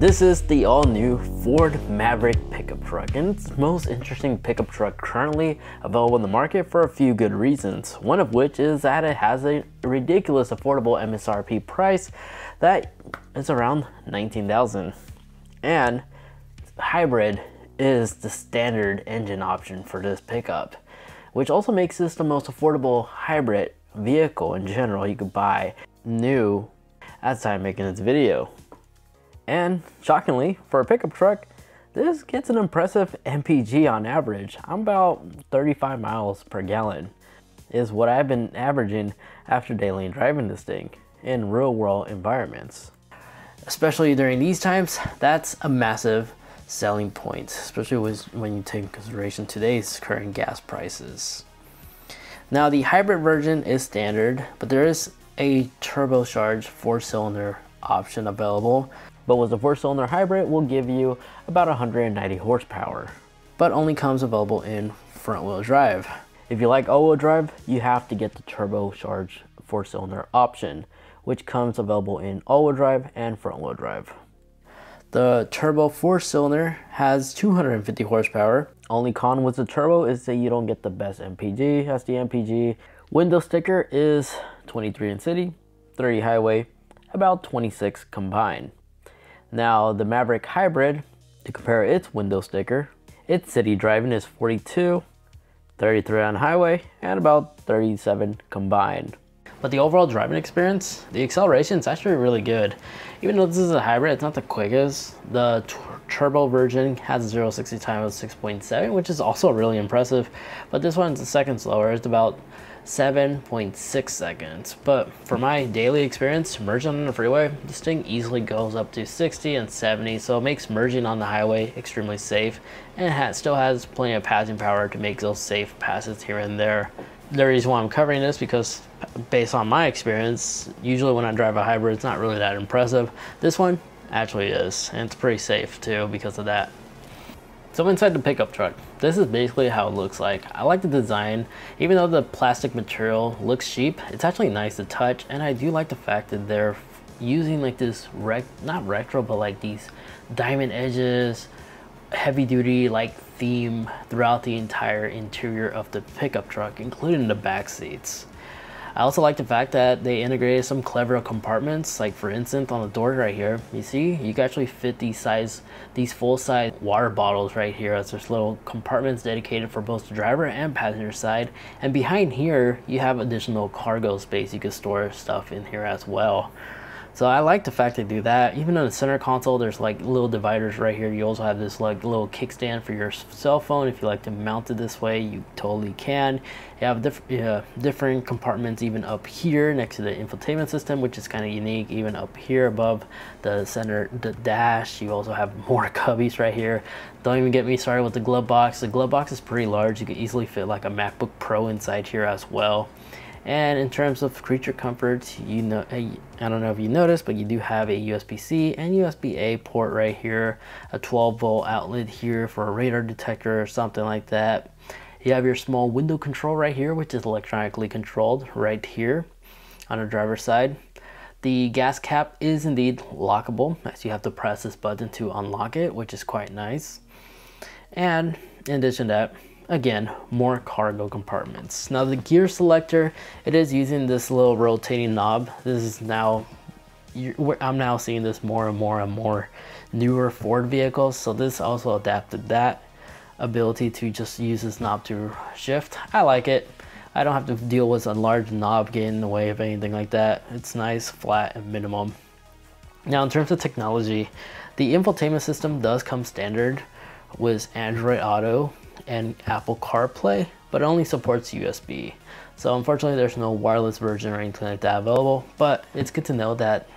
This is the all-new Ford Maverick pickup truck, and it's the most interesting pickup truck currently available in the market for a few good reasons. One of which is that it has a ridiculous affordable MSRP price that is around $19,000. And hybrid is the standard engine option for this pickup, which also makes this the most affordable hybrid vehicle in general you could buy new at the time making this video. And shockingly, for a pickup truck, this gets an impressive MPG on average. I'm about 35 miles per gallon is what I've been averaging after daily driving this thing in real world environments. Especially during these times, that's a massive selling point, especially when you take into consideration today's current gas prices. Now the hybrid version is standard, but there is a turbocharged 4-cylinder option available. But with the 4-cylinder hybrid will give you about 190 horsepower, but only comes available in front-wheel drive. If you like all-wheel drive, you have to get the turbocharged 4-cylinder option, which comes available in all-wheel drive and front-wheel drive. The turbo 4-cylinder has 250 horsepower. Only con with the turbo is that you don't get the best MPG as the MPG. Window sticker is 23 in city, 30 highway, about 26 combined. Now the Maverick Hybrid, to compare its window sticker, its city driving is 42, 33 on highway, and about 37 combined. But the overall driving experience, the acceleration is actually really good. Even though this is a hybrid, it's not the quickest. The turbo version has a 0-60 time of 6.7, which is also really impressive. But this one's a second slower. It's about 7.6 seconds. But for my daily experience merging on the freeway, this thing easily goes up to 60 and 70, so it makes merging on the highway extremely safe, and it still has plenty of passing power to make those safe passes here and there. The reason why I'm covering this because based on my experience, usually when I drive a hybrid, it's not really that impressive. This one actually is, and it's pretty safe too because of that. So inside the pickup truck, this is basically how it looks like. I like the design. Even though the plastic material looks cheap, it's actually nice to touch, and I do like the fact that they're using like this, not retro, but like these diamond edges, heavy duty like theme throughout the entire interior of the pickup truck, including the back seats. I also like the fact that they integrated some clever compartments, like for instance on the door right here, you see you can actually fit these full-size water bottles right here, as there's little compartments dedicated for both the driver and passenger side. And behind here you have additional cargo space, you can store stuff in here as well. So I like the fact they do that. Even in the center console, there's like little dividers right here. You also have this like little kickstand for your cell phone. If you like to mount it this way, you totally can. You have different compartments even up here next to the infotainment system, which is kind of unique. Even up here above the center, the dash, you also have more cubbies right here. Don't even get me started with the glove box. The glove box is pretty large. You could easily fit like a MacBook Pro inside here as well. And in terms of creature comforts, I don't know if you noticed, but you do have a USB-C and USB-A port right here, a 12-volt outlet here for a radar detector or something like that. You have your small window control right here, which is electronically controlled right here on the driver's side. The gas cap is indeed lockable, as you have to press this button to unlock it, which is quite nice. And in addition to that, again, more cargo compartments. Now the gear selector, it is using this little rotating knob. This is now, I'm now seeing this more and more newer Ford vehicles. So this also adapted that ability to just use this knob to shift. I like it. I don't have to deal with a large knob getting in the way of anything like that. It's nice, flat, and minimum. Now in terms of technology, the infotainment system does come standard with Android Auto and Apple CarPlay, but it only supports USB. So unfortunately there's no wireless version or anything like that available, but it's good to know that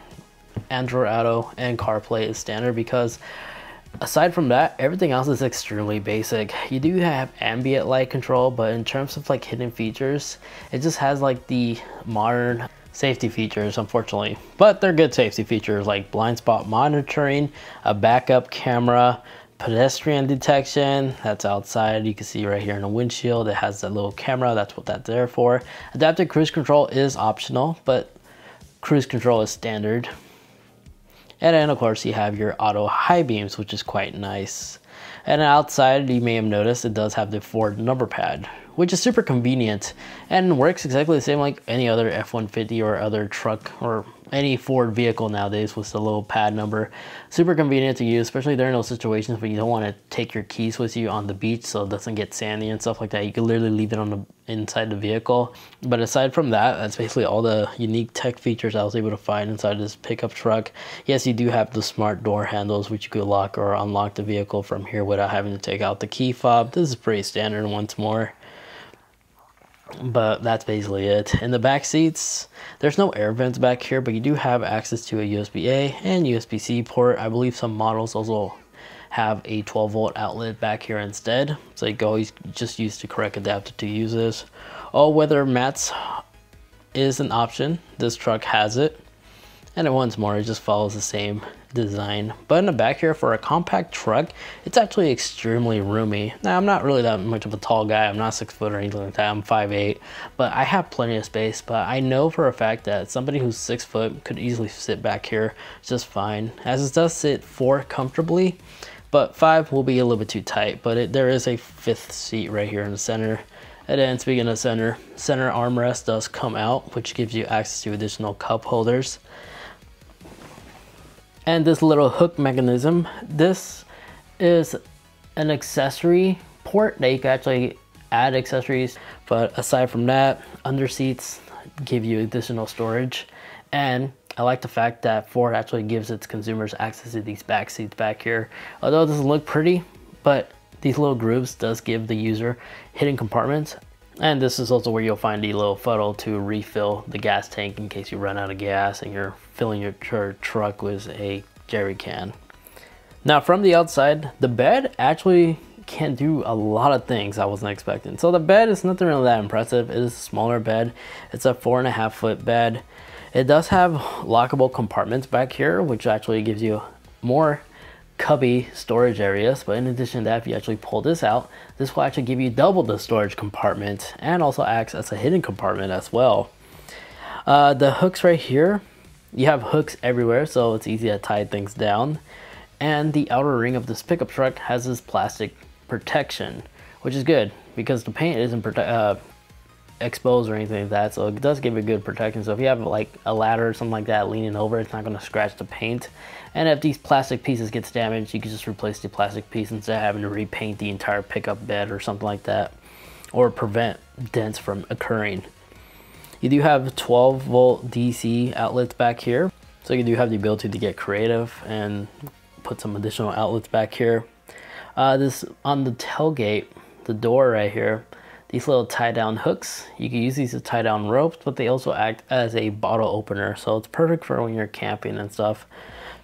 Android Auto and CarPlay is standard, because aside from that, everything else is extremely basic. You do have ambient light control, but in terms of like hidden features, it just has like the modern safety features, unfortunately. But they're good safety features like blind spot monitoring, a backup camera, pedestrian detection, that's outside. You can see right here in the windshield, it has that little camera, that's what that's there for. Adaptive cruise control is optional, but cruise control is standard. And then of course you have your auto high beams, which is quite nice. And outside, you may have noticed it does have the Ford number pad, which is super convenient and works exactly the same like any other F-150 or other truck or any Ford vehicle nowadays with the little pad number. Super convenient to use, especially during those situations where you don't want to take your keys with you on the beach so it doesn't get sandy and stuff like that. You can literally leave it on the inside the vehicle. But aside from that, that's basically all the unique tech features I was able to find inside this pickup truck. Yes, you do have the smart door handles, which you could lock or unlock the vehicle from here without having to take out the key fob. This is pretty standard once more. But that's basically it. In the back seats, there's no air vents back here, but you do have access to a USB-A and USB-C port. I believe some models also have a 12-volt outlet back here instead, so you can always just use the correct adapter to use this. All-weather mats is an option. This truck has it. And then once more, it just follows the same design. But in the back here, for a compact truck, it's actually extremely roomy. Now, I'm not really that much of a tall guy. I'm not 6 foot or anything like that. I'm 5'8", but I have plenty of space. But I know for a fact that somebody who's 6 foot could easily sit back here just fine, as it does sit 4 comfortably. But 5 will be a little bit too tight, but there is a 5th seat right here in the center. And then speaking of center armrest does come out, which gives you access to additional cup holders. And this little hook mechanism, this is an accessory port that you can actually add accessories. But aside from that, under seats give you additional storage. And I like the fact that Ford actually gives its consumers access to these back seats back here. Although it doesn't look pretty, but these little grooves does give the user hidden compartments. And this is also where you'll find the little funnel to refill the gas tank in case you run out of gas and you're filling your truck with a jerry can. Now from the outside, the bed actually can do a lot of things I wasn't expecting. So the bed is nothing really that impressive. It is a smaller bed. It's a 4.5 foot bed. It does have lockable compartments back here, which actually gives you more cubby storage areas. But in addition to that, if you actually pull this out, this will actually give you double the storage compartment and also acts as a hidden compartment as well. The hooks right here, you have hooks everywhere, so it's easy to tie things down. And the outer ring of this pickup truck has this plastic protection, which is good because the paint isn't exposed or anything like that, so it does give you good protection. So if you have like a ladder or something like that leaning over, it's not going to scratch the paint. And if these plastic pieces gets damaged, you can just replace the plastic piece instead of having to repaint the entire pickup bed or something like that, or prevent dents from occurring. You do have 12-volt DC outlets back here, so you do have the ability to get creative and put some additional outlets back here. This on the tailgate, the door right here, these little tie-down hooks, you can use these to tie down ropes, but they also act as a bottle opener, so it's perfect for when you're camping and stuff.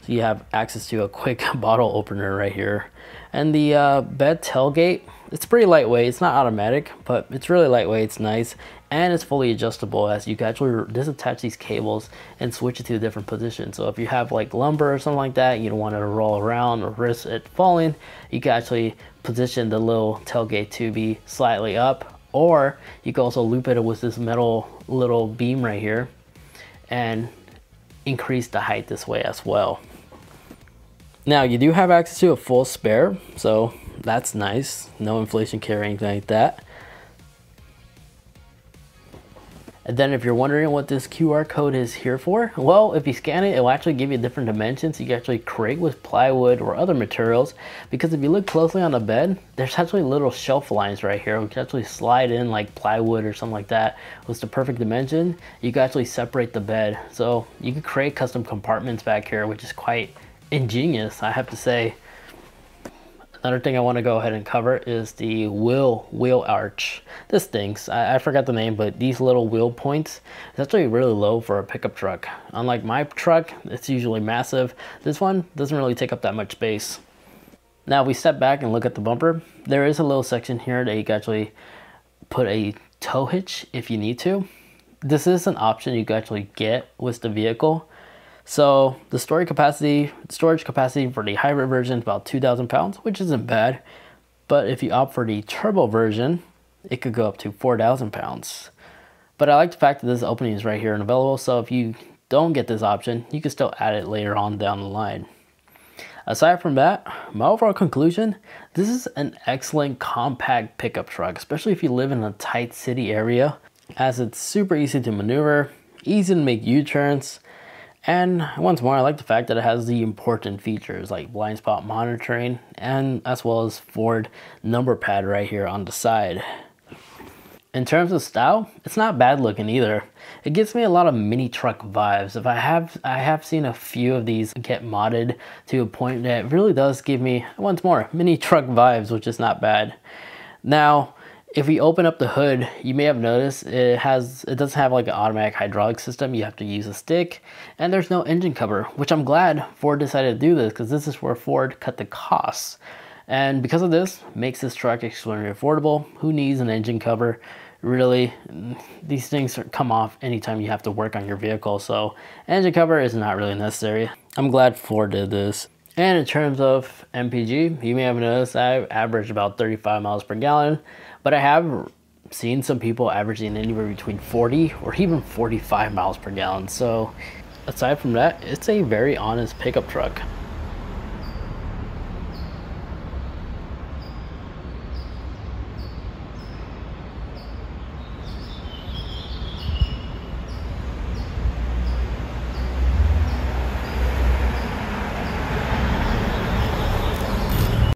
So you have access to a quick bottle opener right here. And the bed tailgate, it's pretty lightweight. It's not automatic, but it's really lightweight. It's nice, and it's fully adjustable, as you can actually disattach these cables and switch it to a different position. So if you have like lumber or something like that, you don't want it to roll around or risk it falling, you can actually position the little tailgate to be slightly up, or you can also loop it with this metal little beam right here and increase the height this way as well. Now you do have access to a full spare, so that's nice. No inflation kit or anything like that. And then if you're wondering what this QR code is here for, well, if you scan it, it will actually give you different dimensions you can actually create with plywood or other materials. Because if you look closely on the bed, there's actually little shelf lines right here. We can actually slide in like plywood or something like that. With the perfect dimension, you can actually separate the bed. So you can create custom compartments back here, which is quite ingenious, I have to say. Another thing I want to go ahead and cover is the wheel arch. This stinks. I forgot the name, but these little wheel points, it's actually really low for a pickup truck. Unlike my truck, it's usually massive. This one doesn't really take up that much space. Now we step back and look at the bumper. There is a little section here that you can actually put a tow hitch if you need to. This is an option you can actually get with the vehicle. So the storage capacity for the hybrid version is about 2,000 pounds, which isn't bad. But if you opt for the turbo version, it could go up to 4,000 pounds. But I like the fact that this opening is right here and available. So if you don't get this option, you can still add it later on down the line. Aside from that, my overall conclusion, this is an excellent compact pickup truck, especially if you live in a tight city area, as it's super easy to maneuver, easy to make U-turns, and once more, I like the fact that it has the important features like blind spot monitoring, and as well as Ford number pad right here on the side. In terms of style, it's not bad looking either. It gives me a lot of mini truck vibes. I have seen a few of these get modded to a point that really does give me, once more, mini truck vibes, which is not bad. Now, if we open up the hood, you may have noticed it doesn't have like an automatic hydraulic system. You have to use a stick, and there's no engine cover, which I'm glad Ford decided to do this, because this is where Ford cut the costs. And because of this, makes this truck extremely affordable. Who needs an engine cover? Really, these things come off anytime you have to work on your vehicle, so engine cover is not really necessary. I'm glad Ford did this. And in terms of MPG, you may have noticed I average about 35 miles per gallon, but I have seen some people averaging anywhere between 40 or even 45 miles per gallon. So aside from that, it's a very honest pickup truck.